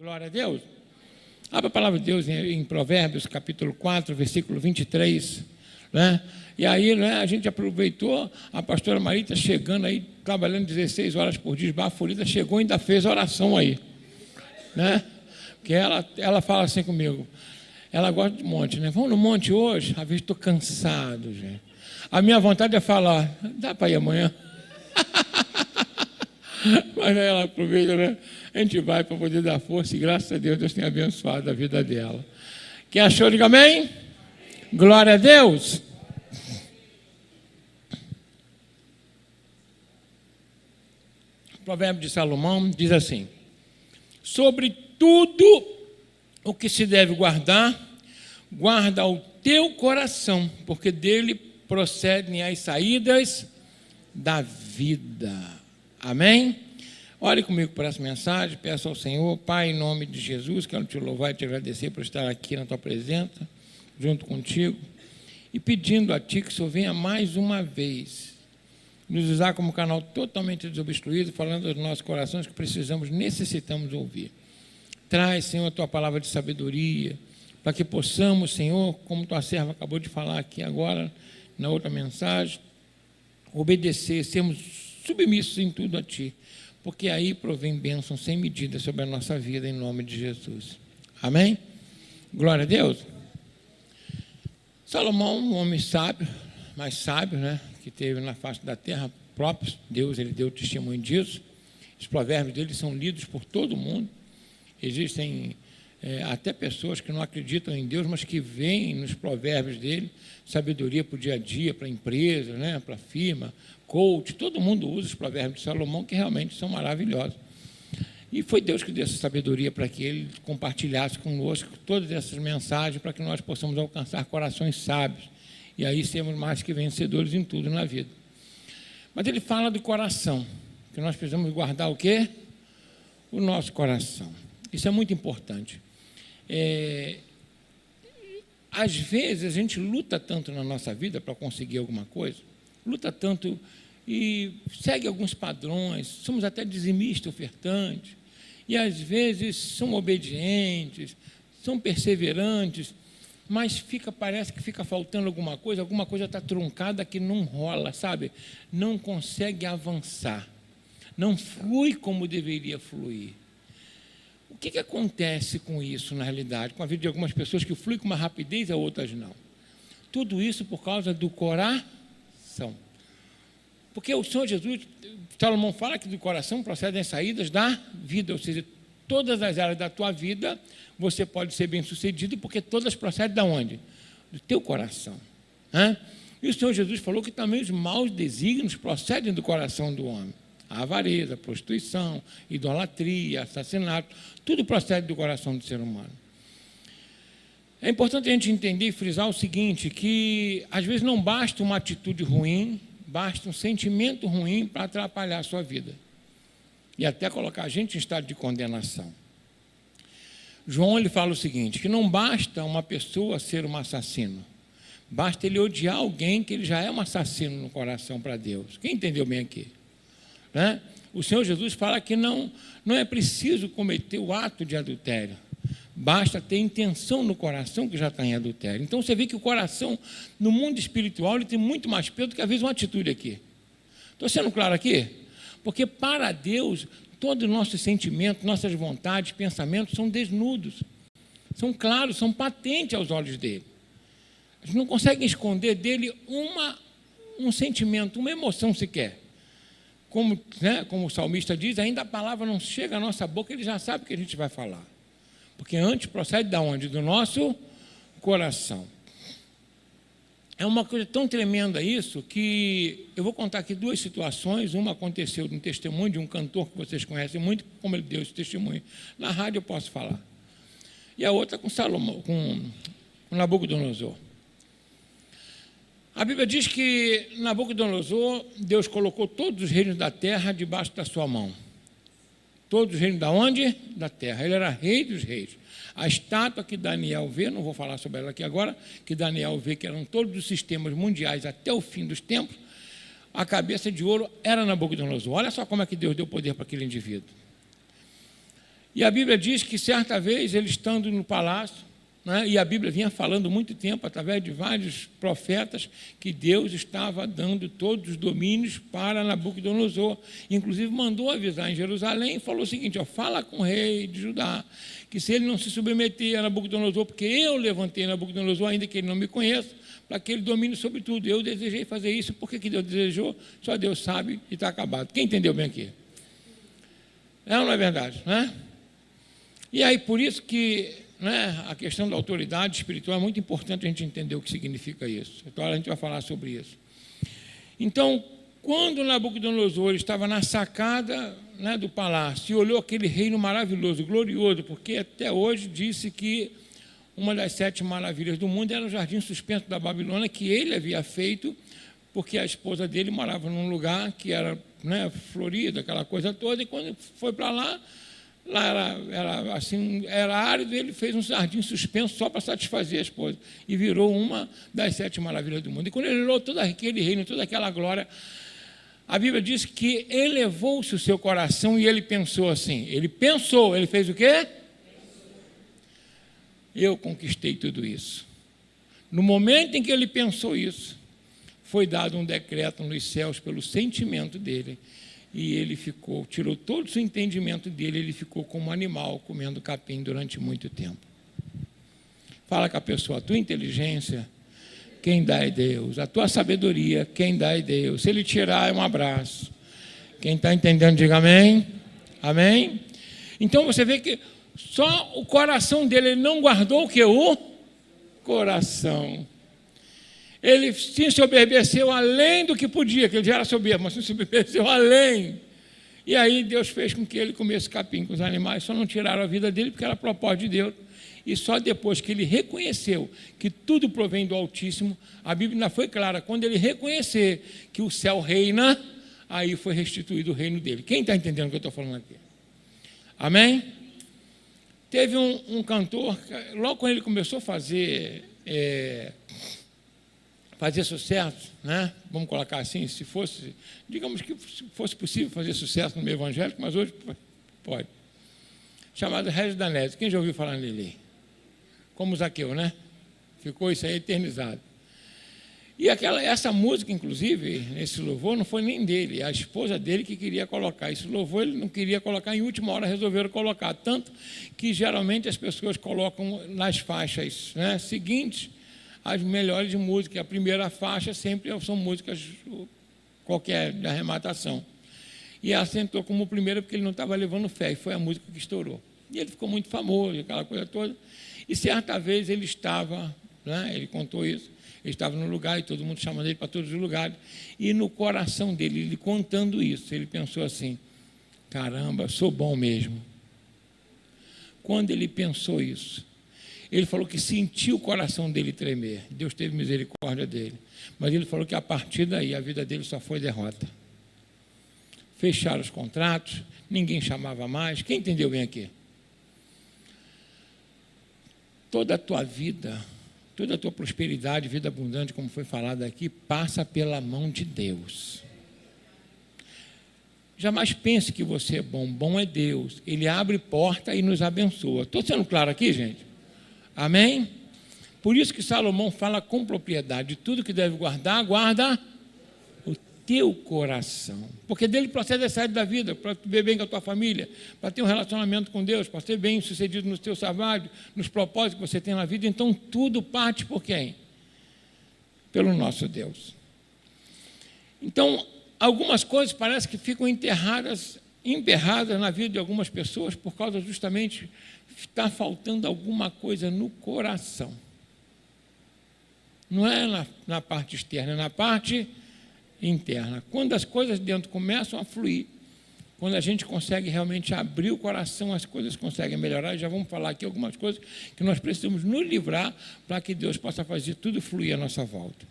Glória a Deus. Abra a palavra de Deus em Provérbios, capítulo 4, versículo 23. Né? E aí, né, a gente aproveitou, a pastora Marita chegando aí, trabalhando 16 horas por dia, esbaforida, chegou e ainda fez oração aí. Né? Porque ela fala assim comigo, ela gosta de monte, né? Vamos no monte hoje? Às vezes estou cansado, gente. A minha vontade é falar, dá para ir amanhã? Mas aí ela aproveita, né? A gente vai para poder dar força e graças a Deus, Deus tem abençoado a vida dela. Quem achou, diga amém? Glória a Deus. O provérbio de Salomão diz assim: sobre tudo o que se deve guardar, guarda o teu coração, porque dele procedem as saídas da vida. Amém? Ore comigo por essa mensagem, peço ao Senhor, Pai, em nome de Jesus, quero te louvar e te agradecer por estar aqui na tua presença, junto contigo, e pedindo a Ti que o Senhor venha mais uma vez, nos usar como canal totalmente desobstruído, falando aos nossos corações que precisamos, necessitamos ouvir. Traz, Senhor, a Tua palavra de sabedoria, para que possamos, Senhor, como Tua serva acabou de falar aqui agora, na outra mensagem, obedecer, sermos submissos em tudo a Ti, porque aí provém bênção sem medida sobre a nossa vida, em nome de Jesus. Amém? Glória a Deus. Salomão, um homem sábio, mais sábio, né, que teve na face da terra, próprio Deus, ele deu testemunho disso. Os provérbios dele são lidos por todo mundo. Existem até pessoas que não acreditam em Deus, mas que veem nos provérbios dele sabedoria para o dia a dia, para a empresa, né, para a firma, coach, todo mundo usa os provérbios de Salomão, que realmente são maravilhosos. E foi Deus que deu essa sabedoria para que ele compartilhasse conosco todas essas mensagens, para que nós possamos alcançar corações sábios, e aí sermos mais que vencedores em tudo na vida. Mas ele fala do coração, que nós precisamos guardar o quê? O nosso coração. Isso é muito importante. Às vezes a gente luta tanto na nossa vida para conseguir alguma coisa, luta tanto e segue alguns padrões, somos até dizimistas, ofertantes, e às vezes são obedientes, são perseverantes, mas parece que fica faltando alguma coisa está truncada que não rola, sabe? Não consegue avançar, não flui como deveria fluir. O que acontece com isso, na realidade? Com a vida de algumas pessoas que fluem com uma rapidez e outras não. Tudo isso por causa do coração. Porque o Senhor Jesus, Salomão fala que do coração procedem as saídas da vida, ou seja, todas as áreas da tua vida você pode ser bem-sucedido, porque todas procedem de onde? Do teu coração. E o Senhor Jesus falou que também os maus desígnios procedem do coração do homem. A avareza, a prostituição, idolatria, assassinato, tudo procede do coração do ser humano. É importante a gente entender e frisar o seguinte, que às vezes não basta uma atitude ruim, basta um sentimento ruim para atrapalhar a sua vida e até colocar a gente em estado de condenação. João, ele fala o seguinte, que não basta uma pessoa ser um assassino, basta ele odiar alguém que ele já é um assassino no coração para Deus. Quem entendeu bem aqui? Né? O Senhor Jesus fala que não é preciso cometer o ato de adultério, basta ter intenção no coração que já está em adultério. Então você vê que o coração, no mundo espiritual, ele tem muito mais peso do que às vezes uma atitude aqui. Estou sendo claro aqui? Porque para Deus, todos os nossos sentimentos, nossas vontades, pensamentos são desnudos, são claros, são patentes aos olhos dele. A gente não consegue esconder dele um sentimento, uma emoção sequer. Como o salmista diz, ainda a palavra não chega à nossa boca, ele já sabe o que a gente vai falar. Porque antes procede de onde? Do nosso coração. É uma coisa tão tremenda isso, que eu vou contar aqui duas situações. Uma aconteceu no testemunho de um cantor que vocês conhecem muito, como ele deu esse testemunho. Na rádio eu posso falar. E a outra com Salomão, com Nabucodonosor. A Bíblia diz que Nabucodonosor, Deus colocou todos os reinos da terra debaixo da sua mão. Todos os reinos da onde? Da terra. Ele era rei dos reis. A estátua que Daniel vê, não vou falar sobre ela aqui agora, que Daniel vê que eram todos os sistemas mundiais até o fim dos tempos, a cabeça de ouro era Nabucodonosor. Olha só como é que Deus deu poder para aquele indivíduo. E a Bíblia diz que certa vez ele estando no palácio, né, e a Bíblia vinha falando muito tempo, através de vários profetas, que Deus estava dando todos os domínios para Nabucodonosor. Inclusive mandou avisar em Jerusalém e falou o seguinte: ó, fala com o rei de Judá, que se ele não se submeter a Nabucodonosor, porque eu levantei Nabucodonosor, ainda que ele não me conheça, para que ele domine sobre tudo. Eu desejei fazer isso, porque que Deus desejou, só Deus sabe, e está acabado. Quem entendeu bem aqui? É ou não é verdade, né? E aí, por isso que, né, a questão da autoridade espiritual é muito importante a gente entender o que significa isso. Então, a gente vai falar sobre isso. Então, quando Nabucodonosor estava na sacada, né, do palácio e olhou aquele reino maravilhoso, glorioso, porque até hoje disse que uma das 7 maravilhas do mundo era o jardim suspenso da Babilônia, que ele havia feito, porque a esposa dele morava num lugar que era, né, florido, aquela coisa toda, e quando foi para lá era assim, era árido, ele fez um jardim suspenso só para satisfazer a esposa, e virou uma das 7 maravilhas do mundo. E quando ele olhou todo aquele reino, toda aquela glória, a Bíblia diz que elevou-se o seu coração e ele pensou assim, ele fez o quê? Eu conquistei tudo isso. No momento em que ele pensou isso, foi dado um decreto nos céus pelo sentimento dele, e ele tirou todo o seu entendimento dele, ele ficou como um animal comendo capim durante muito tempo. Fala com a pessoa: a tua inteligência, quem dá é Deus, a tua sabedoria, quem dá é Deus. Se ele tirar, é um abraço. Quem está entendendo, diga amém. Amém? Então você vê que só o coração dele, ele não guardou o que? O coração. Ele sim se obedeceu além do que podia, que ele já era soberbo, mas sim se obedeceu além. E aí Deus fez com que ele comesse capim com os animais, só não tiraram a vida dele porque era propósito de Deus. E só depois que ele reconheceu que tudo provém do Altíssimo, a Bíblia ainda foi clara, quando ele reconhecer que o céu reina, aí foi restituído o reino dele. Quem está entendendo o que eu estou falando aqui? Amém? Teve um cantor, logo quando ele começou a fazer sucesso, né? Vamos colocar assim, se fosse, digamos que fosse possível fazer sucesso no meio evangélico, mas hoje pode. Chamado Regis Danese. Quem já ouviu falar nele? Como Zaqueu, né? Ficou isso aí eternizado. E essa música, inclusive, nesse louvor, não foi nem dele, a esposa dele que queria colocar. Esse louvor ele não queria colocar, em última hora resolveram colocar. Tanto que geralmente as pessoas colocam nas faixas, né, seguintes as melhores de música. A primeira faixa sempre são músicas qualquer de arrematação. E ela sentou como primeira porque ele não estava levando fé, e foi a música que estourou. E ele ficou muito famoso, aquela coisa toda. E certa vez ele estava, né, ele contou isso, ele estava no lugar e todo mundo chamando ele para todos os lugares. E no coração dele, ele contando isso, ele pensou assim: caramba, sou bom mesmo. Quando ele pensou isso, ele falou que sentiu o coração dele tremer. Deus teve misericórdia dele. Mas ele falou que a partir daí a vida dele só foi derrota. Fecharam os contratos, ninguém chamava mais. Quem entendeu bem aqui? Toda a tua vida, toda a tua prosperidade, vida abundante, como foi falado aqui, passa pela mão de Deus. Jamais pense que você é bom. Bom é Deus. Ele abre porta e nos abençoa. Estou sendo claro aqui, gente? Amém? Por isso que Salomão fala com propriedade: tudo que deve guardar, guarda o teu coração, porque dele procede a saída da vida, para viver bem com a tua família, para ter um relacionamento com Deus, para ser bem sucedido no teu trabalho, nos propósitos que você tem na vida. Então tudo parte por quem? Pelo nosso Deus. Então algumas coisas parece que ficam emperradas na vida de algumas pessoas por causa justamente está faltando alguma coisa no coração. Não é na parte externa, é na parte interna. Quando as coisas dentro começam a fluir, quando a gente consegue realmente abrir o coração, as coisas conseguem melhorar. Já vamos falar aqui algumas coisas que nós precisamos nos livrar para que Deus possa fazer tudo fluir à nossa volta.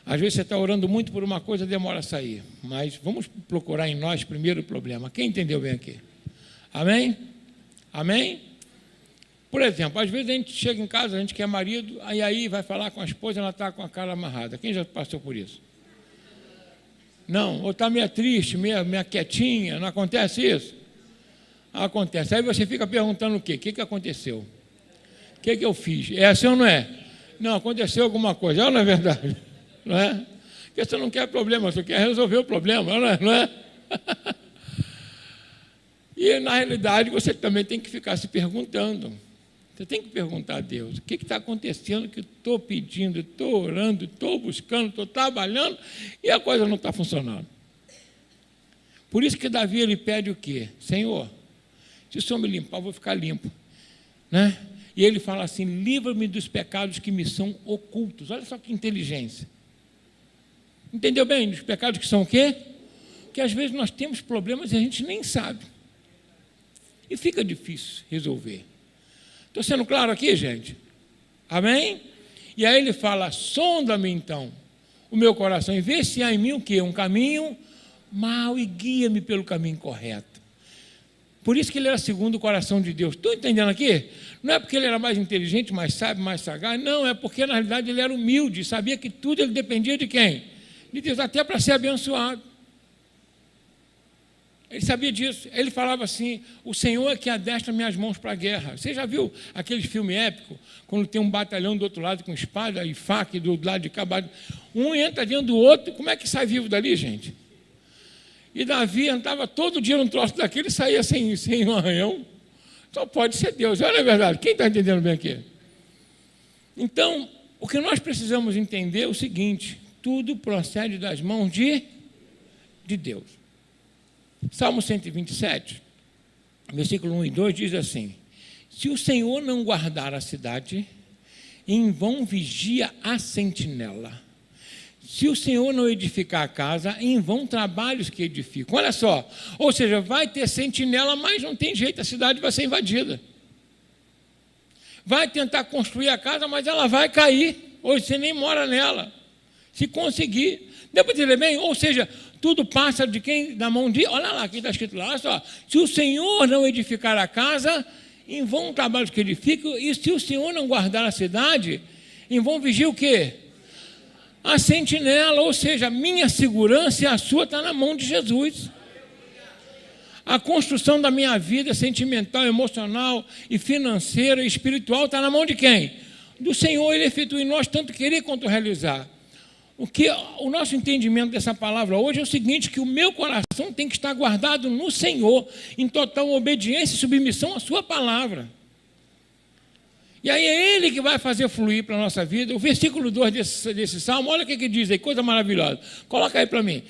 Às vezes você está orando muito por uma coisa, demora a sair. Mas vamos procurar em nós primeiro o problema. Quem entendeu bem aqui? Amém? Amém? Por exemplo, às vezes a gente chega em casa, a gente quer marido, aí vai falar com a esposa, ela está com a cara amarrada. Quem já passou por isso? Não, ou está meio triste, meio quietinha, não acontece isso? Acontece. Aí você fica perguntando o quê? O que aconteceu? O que eu fiz? É assim ou não é? Não, aconteceu alguma coisa. É ou não é verdade? Não é? Porque você não quer problema, você quer resolver o problema, não é? E, na realidade, você também tem que ficar se perguntando. Você tem que perguntar a Deus, o que está acontecendo que estou pedindo, estou orando, estou buscando, estou trabalhando e a coisa não está funcionando. Por isso que Davi, ele pede o quê? Senhor, se o Senhor me limpar, eu vou ficar limpo. Né? E ele fala assim, livra-me dos pecados que me são ocultos. Olha só que inteligência. Entendeu bem? Dos pecados que são o quê? Que às vezes nós temos problemas e a gente nem sabe. E fica difícil resolver. Estou sendo claro aqui, gente? Amém? E aí ele fala, sonda-me então o meu coração e vê se há em mim o quê? Um caminho mau e guia-me pelo caminho correto. Por isso que ele era segundo o coração de Deus. Estou entendendo aqui? Não é porque ele era mais inteligente, mais sábio, mais sagaz. Não, é porque na realidade ele era humilde. Sabia que tudo ele dependia de quem? De Deus, até para ser abençoado. Ele sabia disso. Ele falava assim, o Senhor é que adestra minhas mãos para a guerra. Você já viu aquele filme épico, quando tem um batalhão do outro lado com espada e faca, e do lado de cá, um entra dentro do outro, como é que sai vivo dali, gente? E Davi andava todo dia num troço daquele e saía sem um arranhão. Só pode ser Deus, não é verdade? Quem está entendendo bem aqui? Então, o que nós precisamos entender é o seguinte, tudo procede das mãos de Deus. Salmo 127, versículo 1 e 2 diz assim, se o Senhor não guardar a cidade, em vão vigia a sentinela. Se o Senhor não edificar a casa, em vão trabalhos que edificam. Olha só, ou seja, vai ter sentinela, mas não tem jeito, a cidade vai ser invadida. Vai tentar construir a casa, mas ela vai cair, hoje você nem mora nela, se conseguir. Deu para entender bem? Ou seja, tudo passa de quem? Da mão de... Olha lá, aqui está escrito lá, olha só. Se o Senhor não edificar a casa, em vão trabalhos que edificam, e se o Senhor não guardar a cidade, em vão vigia o quê? A sentinela, ou seja, a minha segurança e a sua está na mão de Jesus. A construção da minha vida sentimental, emocional e financeira e espiritual está na mão de quem? Do Senhor, Ele efetua em nós tanto querer quanto realizar. O nosso entendimento dessa palavra hoje é o seguinte, que o meu coração tem que estar guardado no Senhor, em total obediência e submissão à sua palavra. E aí é Ele que vai fazer fluir para a nossa vida. O versículo 2 desse salmo, olha o que diz aí, coisa maravilhosa. Coloca aí para mim.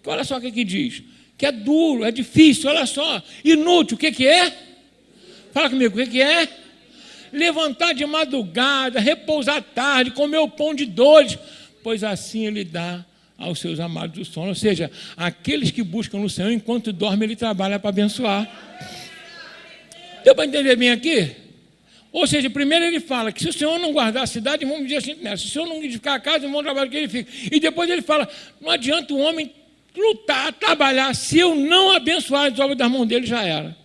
Olha só o que diz. Que é duro, é difícil, olha só. Inútil, o que é? Fala comigo, o que é? Levantar de madrugada, repousar tarde, comer o pão de dores, pois assim Ele dá aos seus amados o sono. Ou seja, aqueles que buscam no Senhor, enquanto dorme, Ele trabalha para abençoar. Deu para entender bem aqui? Ou seja, primeiro ele fala que se o Senhor não guardar a cidade, vamos dizer assim, se o Senhor não edificar a casa, vão trabalhar que ele fica. E depois ele fala, não adianta o homem lutar, trabalhar, se eu não abençoar as obras das mãos dele, já era.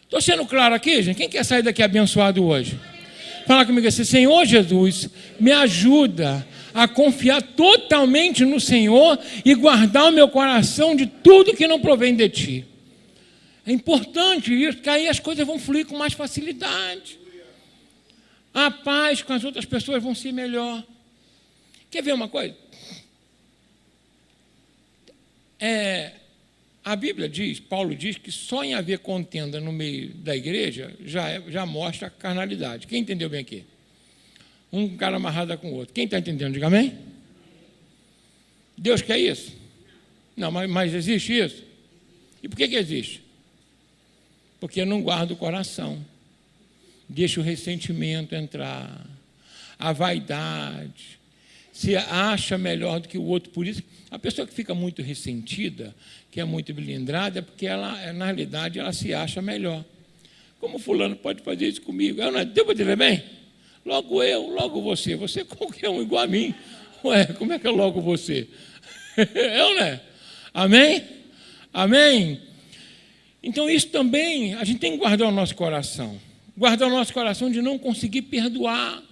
Estou sendo claro aqui, gente? Quem quer sair daqui abençoado hoje? Fala comigo assim, Senhor Jesus, me ajuda a confiar totalmente no Senhor e guardar o meu coração de tudo que não provém de Ti. É importante isso, porque aí as coisas vão fluir com mais facilidade. A paz com as outras pessoas vão ser melhor. Quer ver uma coisa? A Bíblia diz, Paulo diz, que só em haver contenda no meio da igreja já mostra a carnalidade. Quem entendeu bem aqui? Um cara amarrado com o outro. Quem está entendendo? Diga amém? Deus quer isso? Não, mas existe isso? E por que existe? Porque não guarda o coração. Deixa o ressentimento entrar. A vaidade. Se acha melhor do que o outro. Por isso, a pessoa que fica muito ressentida, que é muito blindrada, é porque ela, na realidade, ela se acha melhor. Como fulano pode fazer isso comigo? Eu não devo dizer bem? Logo eu, logo você. Você é qualquer um igual a mim. Ué, como é que é logo você? Eu, né? Amém? Amém? Então, isso também, a gente tem que guardar o nosso coração. Guardar o nosso coração de não conseguir perdoar.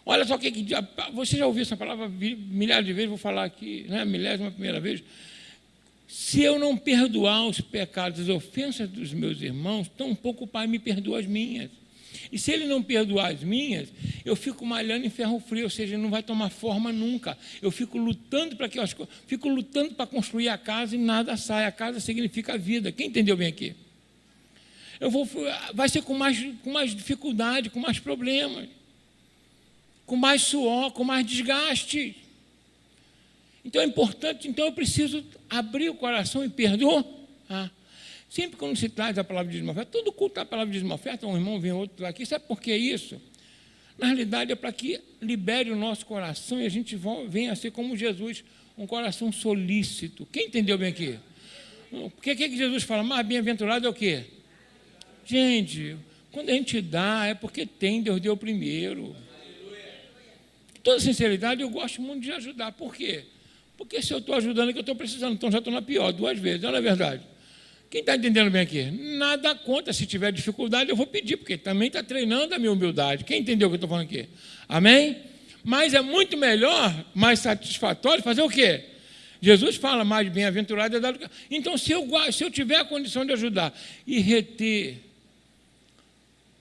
Olha só o que você já ouviu essa palavra milhares de vezes, vou falar aqui, né, milésima primeira vez. Se eu não perdoar os pecados, as ofensas dos meus irmãos, tampouco o Pai me perdoa as minhas. E se ele não perdoar as minhas, eu fico malhando em ferro frio, ou seja, não vai tomar forma nunca. Eu fico lutando para que fico lutando para construir a casa e nada sai. A casa significa a vida. Quem entendeu bem aqui? Vai ser com mais dificuldade, com mais problemas, com mais suor, com mais desgaste. Então é importante, eu preciso abrir o coração e perdoar. Sempre quando se traz a palavra de oferta, todo culto a palavra de oferta, um irmão vem outro aqui, sabe por que isso? Na realidade é para que libere o nosso coração e a gente venha a ser como Jesus, um coração solícito. Quem entendeu bem aqui? Porque o que Jesus fala? Mais bem-aventurado é o quê? Gente, quando a gente dá, é porque tem, Deus deu primeiro. Com toda sinceridade, eu gosto muito de ajudar. Por quê? Porque se eu estou ajudando é que eu estou precisando, então já estou na pior, 2 vezes, não é verdade? Quem está entendendo bem aqui? Nada conta, se tiver dificuldade eu vou pedir, porque também está treinando a minha humildade. Quem entendeu o que eu estou falando aqui? Amém? Mas é muito melhor, mais satisfatório fazer o quê? Jesus fala, mais bem-aventurado é dado. Então, se eu tiver a condição de ajudar e reter,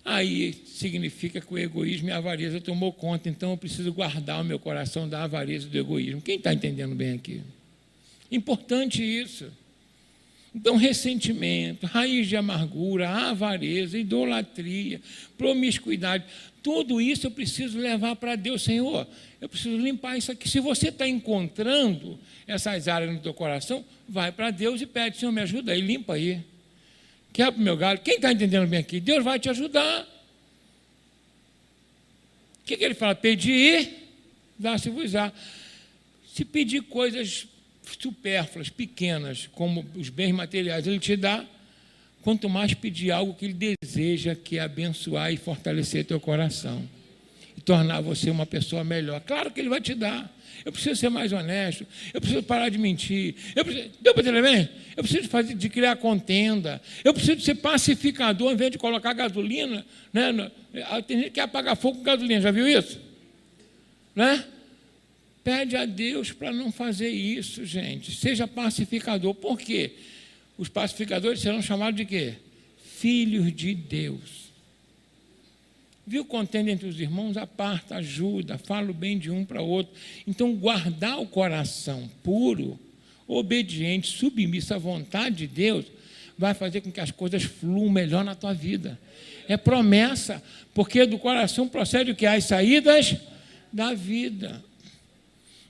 aí significa que o egoísmo e a avareza tomou conta. Então, eu preciso guardar o meu coração da avareza e do egoísmo. Quem está entendendo bem aqui? Importante isso. Então, ressentimento, raiz de amargura, avareza, idolatria, promiscuidade, tudo isso eu preciso levar para Deus. Senhor, eu preciso limpar isso aqui. Se você está encontrando essas áreas no teu coração, vai para Deus e pede, Senhor, me ajuda aí, limpa aí. Quebra o meu galho. Quem está entendendo bem aqui? Deus vai te ajudar. O que ele fala? Pedir, dá-se-vos-á. Se pedir coisas supérfluas, pequenas, como os bens materiais, ele te dá. Quanto mais pedir algo que ele deseja, que é abençoar e fortalecer teu coração e tornar você uma pessoa melhor. Claro que ele vai te dar. Eu preciso ser mais honesto, eu preciso parar de mentir, deu para entender bem? Eu preciso de criar contenda, eu preciso ser pacificador, ao invés de colocar gasolina, né? Tem gente que quer apagar fogo com gasolina, já viu isso? Né? Pede a Deus para não fazer isso, gente. Seja pacificador. Por quê? Os pacificadores serão chamados de quê? Filhos de Deus. Viu contenda entre os irmãos? Aparta, ajuda, fala o bem de um para o outro. Então, guardar o coração puro, obediente, submisso à vontade de Deus, vai fazer com que as coisas fluam melhor na tua vida. É promessa, porque do coração procede o que? As saídas da vida.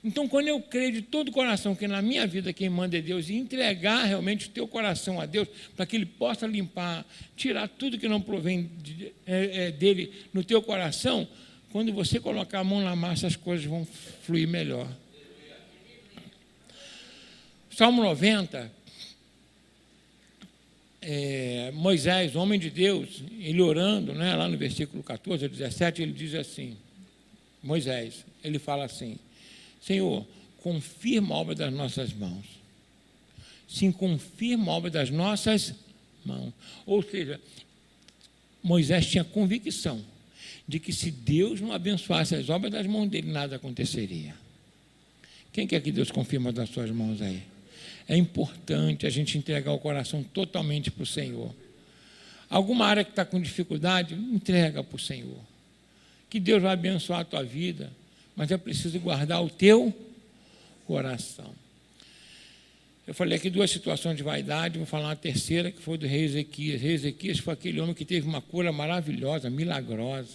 Então, quando eu creio de todo o coração que na minha vida quem manda é Deus, e entregar realmente o teu coração a Deus, para que Ele possa limpar, tirar tudo que não provém dele no teu coração, quando você colocar a mão na massa, as coisas vão fluir melhor. Salmo 90, Moisés, homem de Deus, ele orando, né, lá no versículo 14 a 17, ele diz assim, Moisés, ele fala assim, Senhor, confirma a obra das nossas mãos. Sim, confirma a obra das nossas mãos. Ou seja, Moisés tinha convicção de que se Deus não abençoasse as obras das mãos dele, nada aconteceria. Quem quer que Deus confirma das suas mãos aí? É importante a gente entregar o coração totalmente para o Senhor. Alguma área que está com dificuldade, entrega para o Senhor. Que Deus vai abençoar a tua vida. Mas é preciso guardar o teu coração. Eu falei aqui 2 situações de vaidade, vou falar uma terceira, que foi do rei Ezequias. O rei Ezequias foi aquele homem que teve uma cura maravilhosa, milagrosa.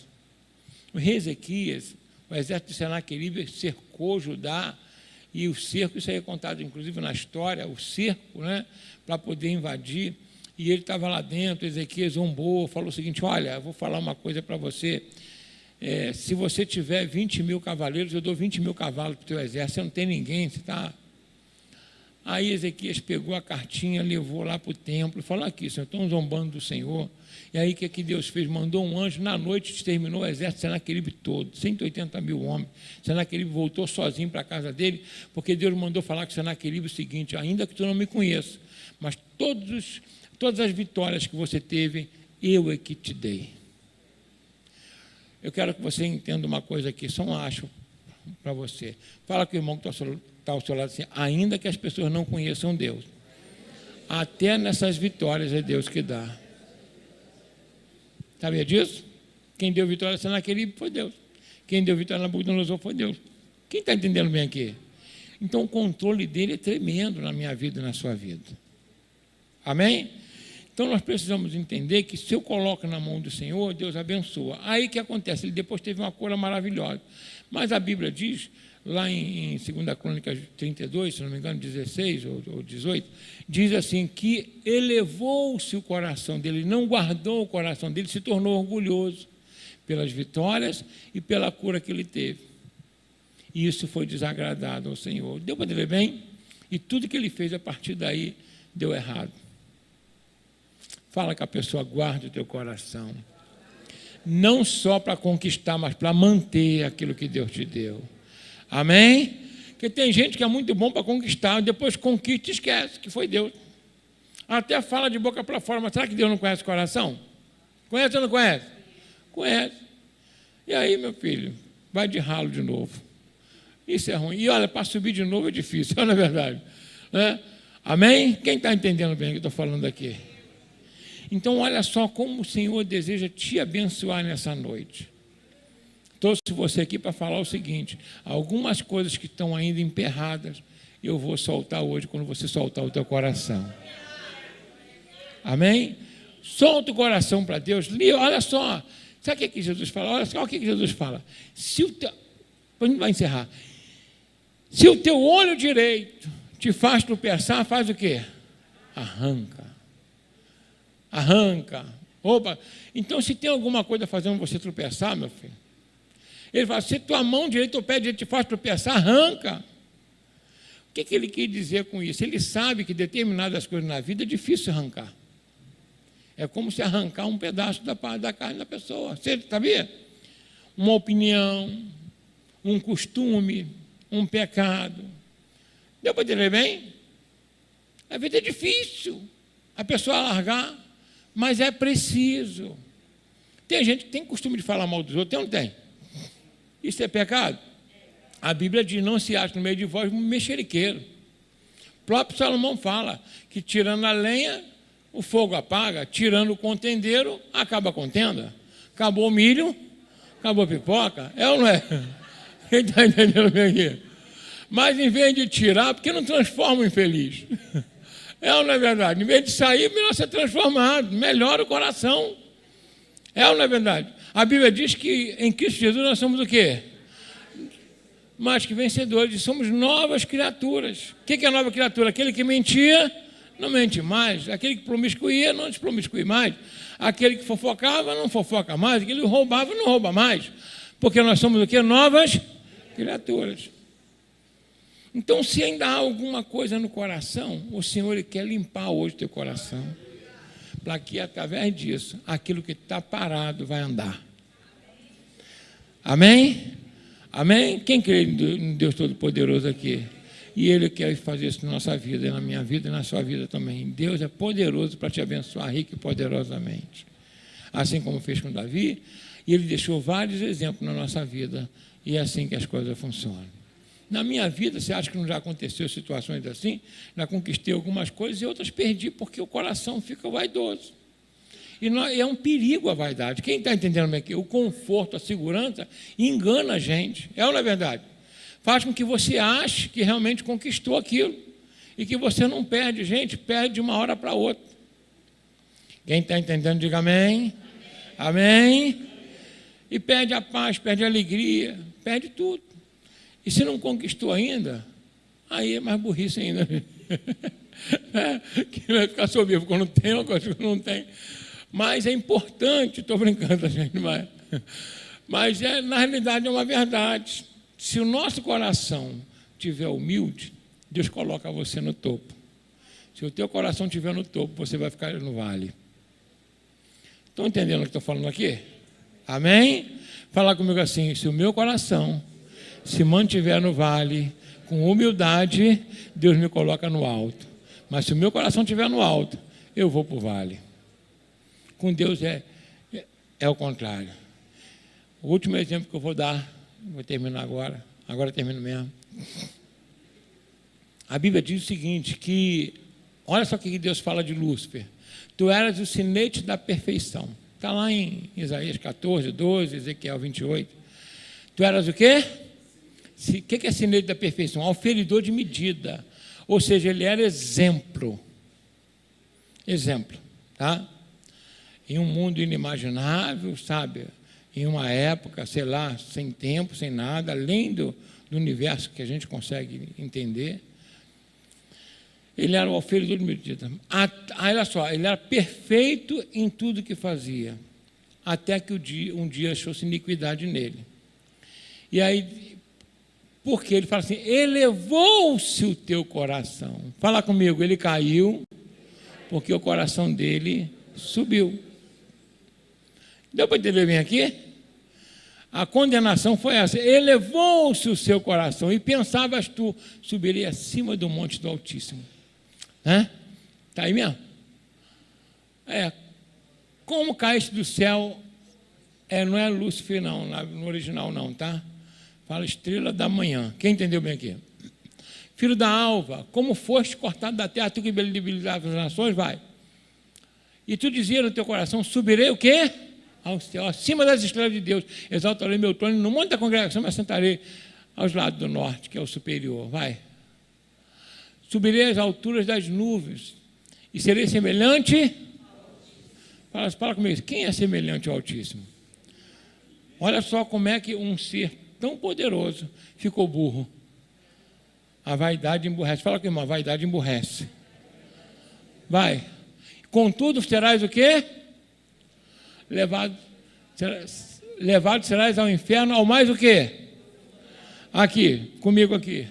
O rei Ezequias, o exército de Senaqueribe cercou Judá, e o cerco, isso aí é contado inclusive na história, o cerco, né, para poder invadir, e ele estava lá dentro, Ezequias zombou, falou o seguinte, olha, eu vou falar uma coisa para você, se você tiver 20 mil cavaleiros, eu dou 20 mil cavalos para o teu exército, você não tem ninguém, você está... Aí Ezequias pegou a cartinha, levou lá para o templo, falou aqui, Senhor, estão zombando do Senhor. E aí o que Deus fez? Mandou um anjo, na noite exterminou o exército de Senaqueribe todo, 180 mil homens. Senaqueribe voltou sozinho para a casa dele, porque Deus mandou falar com Senaqueribe o seguinte, ainda que tu não me conheça, mas todas as vitórias que você teve, eu é que te dei. Eu quero que você entenda uma coisa aqui, só um acho para você. Fala com o irmão que está ao seu lado assim, ainda que as pessoas não conheçam Deus, Até nessas vitórias é Deus que dá. Sabia disso? Quem deu vitória a Senaqueribe foi Deus. Quem deu vitória a Nabucodonosor foi Deus. Quem está entendendo bem aqui? Então o controle dele é tremendo na minha vida e na sua vida. Amém? Então nós precisamos entender que se eu coloco na mão do Senhor, Deus abençoa. Aí o que acontece? Ele depois teve uma cura maravilhosa. Mas a Bíblia diz, lá em 2 Crônicas 32, se não me engano, 16 ou 18, diz assim, que elevou-se o coração dele, não guardou o coração dele, se tornou orgulhoso pelas vitórias e pela cura que ele teve. E isso foi desagradado ao Senhor. Deu para entender bem? E tudo que ele fez a partir daí deu errado. Fala que a pessoa guarda o teu coração. Não só para conquistar, mas para manter aquilo que Deus te deu. Amém? Porque tem gente que é muito bom para conquistar, depois conquista e esquece que foi Deus. Até fala de boca para fora, mas será que Deus não conhece o coração? Conhece ou não conhece? Conhece. E aí, meu filho, vai de ralo de novo. Isso é ruim. E olha, para subir de novo é difícil, não é verdade? Né? Amém? Quem está entendendo bem o que eu estou falando aqui? Então, olha só como o Senhor deseja te abençoar nessa noite. Trouxe você aqui para falar o seguinte: algumas coisas que estão ainda emperradas, eu vou soltar hoje, quando você soltar o teu coração. Amém? Solta o coração para Deus. Olha só, sabe o que Jesus fala? Olha só o que Jesus fala. A gente vai encerrar. Se o teu olho direito te faz tropeçar, faz o quê? Arranca. Arranca. Opa. Então, se tem alguma coisa fazendo você tropeçar, meu filho, ele fala, se tua mão direita ou pé direito te faz tropeçar, arranca. O que ele quer dizer com isso? Ele sabe que determinadas coisas na vida é difícil arrancar. É como se arrancar um pedaço da carne da pessoa. Você sabia? Uma opinião, um costume, um pecado. Deu para entender bem? A vida é difícil a pessoa largar, mas é preciso. Tem gente que tem costume de falar mal dos outros, tem ou não tem? Isso é pecado? A Bíblia diz, não se acha no meio de vós um mexeriqueiro. O próprio Salomão fala que tirando a lenha, o fogo apaga, tirando o contendeiro, acaba a contenda. Acabou o milho, acabou a pipoca, é ou não é? Quem está entendendo bem aqui? Mas em vez de tirar, porque não transforma o infeliz? É ou não é verdade? Em vez de sair, melhor ser transformado, melhora o coração. É ou não é verdade? A Bíblia diz que em Cristo Jesus nós somos o quê? Mais que vencedores, somos novas criaturas. O que é nova criatura? Aquele que mentia, não mente mais. Aquele que promiscuía, não se promiscui mais. Aquele que fofocava, não fofoca mais. Aquele que roubava, não rouba mais. Porque nós somos o quê? Novas criaturas. Então, se ainda há alguma coisa no coração, o Senhor ele quer limpar hoje o teu coração, para que, através disso, aquilo que está parado vai andar. Amém? Amém? Quem crê em Deus Todo-Poderoso aqui? E Ele quer fazer isso na nossa vida, na minha vida e na sua vida também. Deus é poderoso para te abençoar rico e poderosamente. Assim como fez com Davi, e Ele deixou vários exemplos na nossa vida, e é assim que as coisas funcionam. Na minha vida, você acha que não já aconteceu situações assim? Já conquistei algumas coisas e outras perdi, porque o coração fica vaidoso. E é um perigo a vaidade. Quem está entendendo bem aqui? O conforto, a segurança, engana a gente. É ou não é verdade? Faz com que você ache que realmente conquistou aquilo. E que você não perde, gente, perde de uma hora para outra. Quem está entendendo, diga amém. Amém. E perde a paz, perde a alegria, perde tudo. E se não conquistou ainda, aí é mais burrice ainda. Que vai ficar soberbo quando tem, uma coisa que não tem. Mas é importante, estou brincando, gente, mas na realidade é uma verdade. Se o nosso coração estiver humilde, Deus coloca você no topo. Se o teu coração estiver no topo, você vai ficar no vale. Estão entendendo o que estou falando aqui? Amém? Fala comigo assim, se o meu coração se mantiver no vale, com humildade, Deus me coloca no alto. Mas se o meu coração estiver no alto, eu vou para o vale. Com Deus é o contrário. O último exemplo que eu vou dar, vou terminar agora termino mesmo. A Bíblia diz o seguinte, que Olha só o que Deus fala de Lúcifer. Tu eras o sinete da perfeição. Está lá em Isaías 14, 12, Ezequiel 28. Tu eras o quê? O que é sinete da perfeição? Auferidor de medida. Ou seja, ele era exemplo. Exemplo, tá? Em um mundo inimaginável, sabe? Em uma época, sei lá, sem tempo, sem nada, além do universo que a gente consegue entender. Ele era o auferidor de medida. Olha só, ele era perfeito em tudo que fazia, até que um dia achou-se iniquidade nele. E aí, porque ele fala assim, elevou-se o teu coração. Fala comigo, ele caiu, porque o coração dele subiu. Deu para entender bem aqui? A condenação foi essa, elevou-se o seu coração, e pensavas tu, subirei acima do monte do Altíssimo. Está aí mesmo? Como caíste do céu, não é Lúcifer não, no original não, tá? Fala estrela da manhã, quem entendeu bem aqui? Filho da alva, como foste cortado da terra, tu que debilitavas as nações, vai. E tu dizia no teu coração, subirei o quê? Ao céu, acima das estrelas de Deus, exaltarei meu trono, no monte da congregação me assentarei aos lados do norte, que é o superior, vai. Subirei às alturas das nuvens e serei semelhante. Fala comigo, quem é semelhante ao Altíssimo? Olha só como é que um ser tão poderoso ficou burro. A vaidade emburrece. Fala comigo, a vaidade emburrece. Vai. Contudo, serás o quê? Levado serás ao inferno, ao mais o quê? Aqui, comigo aqui.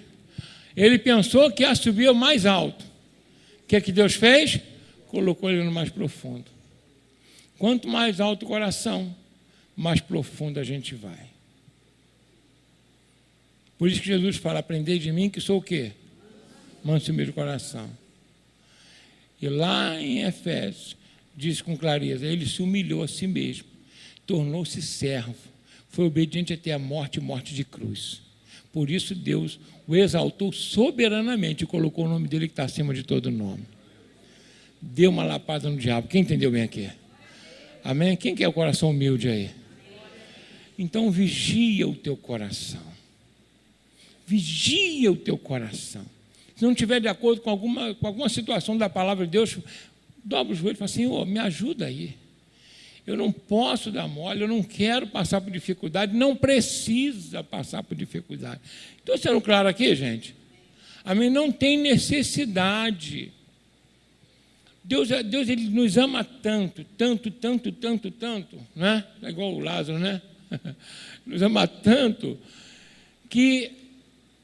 Ele pensou que ia subir ao mais alto. O que é que Deus fez? Colocou ele no mais profundo. Quanto mais alto o coração, mais profundo a gente vai. Por isso que Jesus fala, aprendei de mim que sou o quê? Manso e humilde de coração. E lá em Efésios, diz com clareza, ele se humilhou a si mesmo, tornou-se servo, foi obediente até a morte e morte de cruz. Por isso Deus o exaltou soberanamente e colocou o nome dele que está acima de todo nome. Deu uma lapada no diabo. Quem entendeu bem aqui? Amém? Quem quer o coração humilde aí? Então vigia o teu coração. Vigia o teu coração. Se não estiver de acordo com alguma situação da palavra de Deus, dobra o joelho e fala assim, me ajuda aí. Eu não posso dar mole, eu não quero passar por dificuldade, não precisa passar por dificuldade. Estou sendo claro aqui, gente? Amém? Não tem necessidade. Deus ele nos ama tanto, né? É igual o Lázaro, né? Nos ama tanto que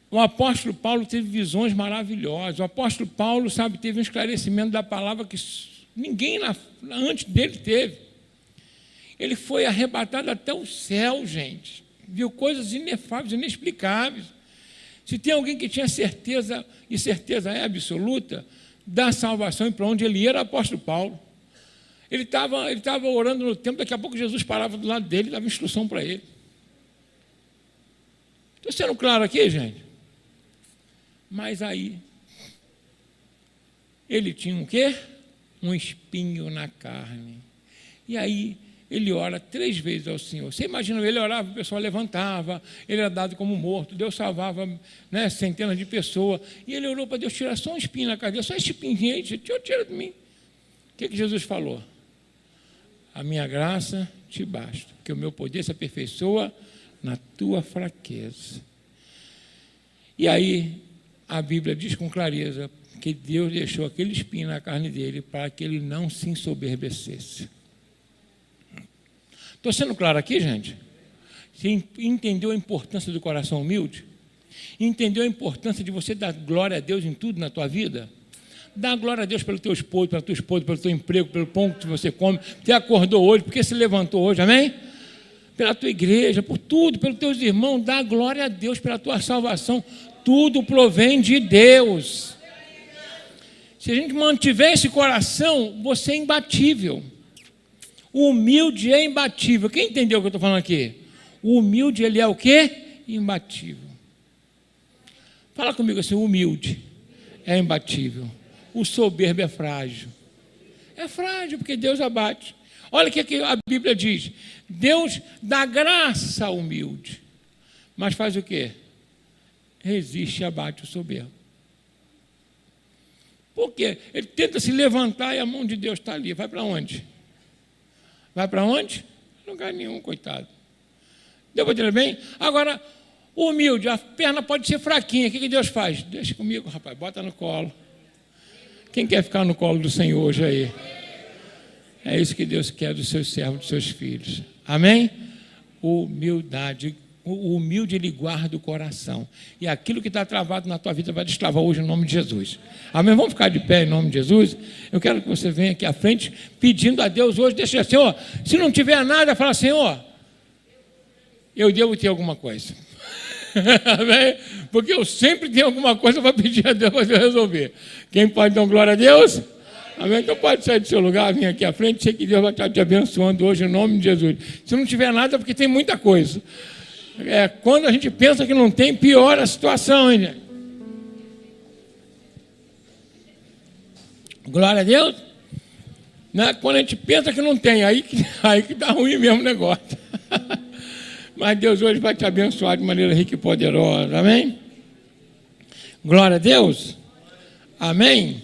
o apóstolo Paulo teve visões maravilhosas. O apóstolo Paulo, teve um esclarecimento da palavra que ninguém antes dele teve. Ele foi arrebatado até o céu, gente. Viu coisas inefáveis, inexplicáveis. Se tem alguém que tinha certeza, e certeza é absoluta, da salvação e para onde ele ia, era o apóstolo Paulo. Ele estava orando no templo, daqui a pouco Jesus parava do lado dele e dava instrução para ele. Estou sendo claro aqui, gente? Mas aí, ele tinha um quê? Um espinho na carne. E aí, ele ora 3 vezes ao Senhor. Você imagina, ele orava, o pessoal levantava, ele era dado como morto, Deus salvava, né, centenas de pessoas. E ele orou para Deus tirar só um espinho na carne, só esse espinho aí, tira de mim. O que Jesus falou? A minha graça te basta, porque o meu poder se aperfeiçoa na tua fraqueza. E aí, a Bíblia diz com clareza que Deus deixou aquele espinho na carne dele para que ele não se ensoberbecesse. Estou sendo claro aqui, gente? Você entendeu a importância do coração humilde? Entendeu a importância de você dar glória a Deus em tudo na tua vida? Dá glória a Deus pelo teu esposo, pela tua esposa, pelo teu emprego, pelo pão que você come. Você acordou hoje, porque se levantou hoje, amém? Pela tua igreja, por tudo, pelos teus irmãos. Dá glória a Deus pela tua salvação. Tudo provém de Deus. Se a gente mantiver esse coração, você é imbatível. O humilde é imbatível. Quem entendeu o que eu estou falando aqui? O humilde, ele é o quê? Imbatível. Fala comigo assim, o humilde é imbatível. o soberbo é frágil. É frágil, porque Deus abate. Olha o que a Bíblia diz. Deus dá graça ao humilde, mas faz o quê? Resiste e abate o soberbo. Por quê? Ele tenta se levantar e a mão de Deus está ali. Vai para onde? Vai para onde? Lugar nenhum, coitado. Deu para entender bem? Agora, o humilde, a perna pode ser fraquinha. O que Deus faz? Deixa comigo, rapaz, bota no colo. Quem quer ficar no colo do Senhor hoje aí? É isso que Deus quer dos seus servos, dos seus filhos. Amém? Humildade. O humilde, ele guarda o coração. E aquilo que está travado na tua vida vai destravar hoje em nome de Jesus. Amém? Vamos ficar de pé em nome de Jesus? Eu quero que você venha aqui à frente pedindo a Deus hoje. Deixa, Senhor, se não tiver nada, fala, Senhor, eu devo ter alguma coisa. Amém? Porque eu sempre tenho alguma coisa para pedir a Deus para Deus resolver. Quem pode dar glória a Deus? Amém? Então pode sair do seu lugar, vir aqui à frente. Sei que Deus vai estar te abençoando hoje em nome de Jesus. Se não tiver nada, é porque tem muita coisa. Quando a gente pensa que não tem, piora a situação, hein, gente? Glória a Deus. Né? Quando a gente pensa que não tem, aí que dá ruim mesmo o negócio. Mas Deus hoje vai te abençoar de maneira rica e poderosa. Amém? Glória a Deus. Amém?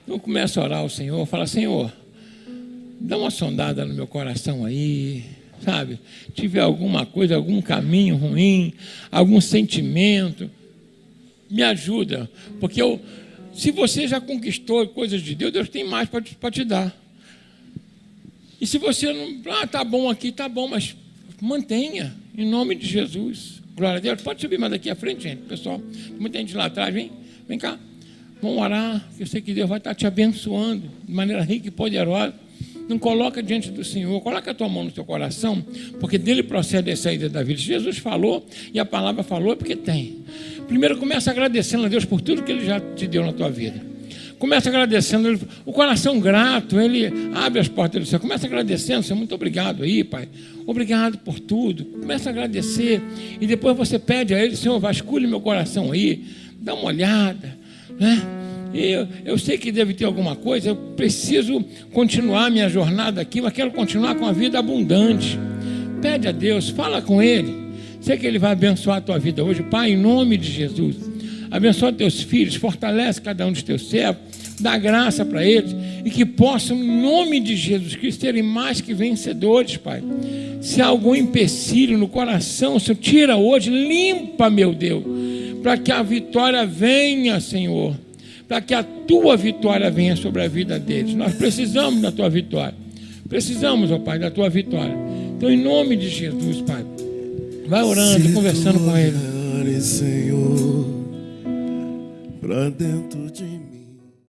Então começa a orar ao Senhor. Fala, Senhor, dá uma sondada no meu coração aí. Sabe? Tiver alguma coisa, algum caminho ruim, algum sentimento, me ajuda. Porque se você já conquistou coisas de Deus, Deus tem mais para te dar. E se você não... tá bom aqui, tá bom, mas mantenha, em nome de Jesus. Glória a Deus. Pode subir mais aqui à frente, gente, pessoal. Muita gente lá atrás, vem cá. Vamos orar. Eu sei que Deus vai estar te abençoando de maneira rica e poderosa. Não coloca diante do Senhor, coloca a tua mão no teu coração, porque dele procede a saída da vida. Se Jesus falou e a palavra falou, é porque tem. Primeiro começa agradecendo a Deus por tudo que Ele já te deu na tua vida. Começa agradecendo, o coração grato, Ele abre as portas do céu. Começa agradecendo, Senhor, muito obrigado aí, Pai. Obrigado por tudo. Começa a agradecer e depois você pede a Ele, Senhor, vasculhe meu coração aí, dá uma olhada, né? Eu sei que deve ter alguma coisa, eu preciso continuar minha jornada aqui, mas quero continuar com a vida abundante. Pede a Deus, fala com Ele. Sei que Ele vai abençoar a tua vida hoje. Pai, em nome de Jesus, abençoa teus filhos, fortalece cada um dos teus servos, dá graça para eles e que possam, em nome de Jesus Cristo, serem mais que vencedores, Pai. Se há algum empecilho no coração, Senhor, tira hoje, limpa, meu Deus, para que a vitória venha, Senhor. Para que a tua vitória venha sobre a vida deles. Nós precisamos da tua vitória. Precisamos, ó Pai, da tua vitória. Então, em nome de Jesus, Pai, vai orando, conversando com Ele. Senhor, para dentro de mim.